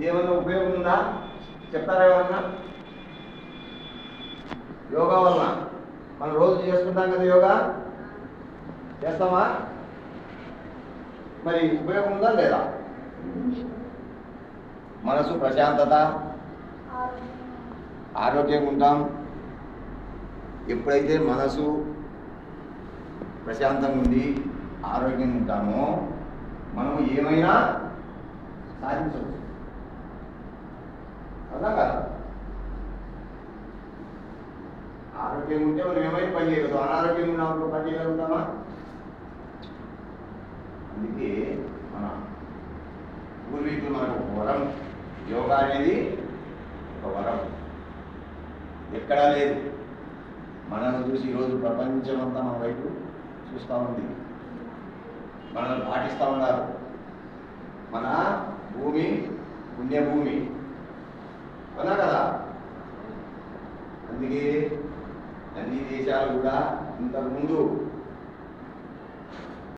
ఏమన్నా ఉపయోగం ఉందా చెప్తారా ఎవరన్నా? యోగా వలన మనం రోజు చేసుకుంటాం కదా, యోగా చేస్తామా? మరి ఉపయోగం ఉందా లేదా? మనసు ప్రశాంతత, ఆరోగ్యంగా ఉంటాం. ఎప్పుడైతే మనసు ప్రశాంతంగా ఉంది, ఆరోగ్యంగా ఉంటామో మనము ఏమైనా సాధించవచ్చు. అవునా కదా? ఆరోగ్యంగా ఉంటే మనం ఏమైనా పని చేయగలుగుతాం. అనారోగ్యంగా ఉన్నప్పుడు పని చేయగలుగుతామా? అందుకే మన పూర్వీకులు మనకు ఒక వరం, యోగా అనేది ఒక వరం, ఎక్కడా లేదు. మనల్ని చూసి ఈరోజు ప్రపంచమంతా మన వైపు చూస్తూ ఉంది, మనల్ని పాటిస్తూ ఉన్నారు. మన భూమి పుణ్యభూమి, అవునా కదా? అందుకే అన్ని దేశాలు కూడా ఇంతకుముందు